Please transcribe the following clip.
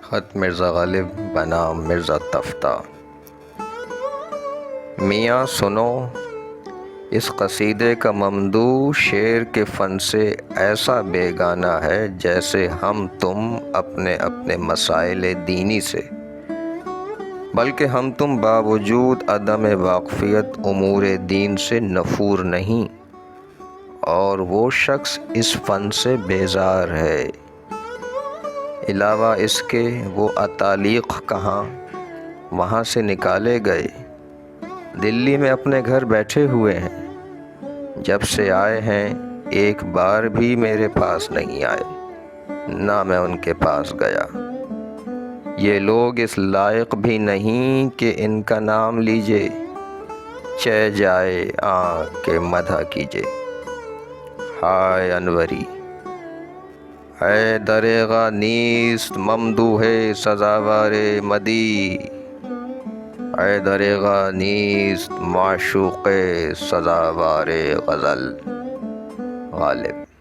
خط مرزا غالب بنام مرزا تفتہ۔ میاں سنو، اس قصیدے کا ممدوح شعر کے فن سے ایسا بیگانہ ہے جیسے ہم تم اپنے اپنے مسائل دینی سے، بلکہ ہم تم باوجود عدم واقفیت امور دین سے نفور نہیں، اور وہ شخص اس فن سے بیزار ہے۔ علاوہ اس کے وہ اتالیق کہاں وہاں سے نکالے گئے، دلی میں اپنے گھر بیٹھے ہوئے ہیں، جب سے آئے ہیں ایک بار بھی میرے پاس نہیں آئے، نہ میں ان کے پاس گیا۔ یہ لوگ اس لائق بھی نہیں کہ ان کا نام لیجے، چہ جائے آنکھ کے مدح کیجے۔ ہائے انوری، اے دریغا نیست ممدوح سزاوار مدیح، اے دریغا نیست معشوق سزاوار غزل۔ غالب۔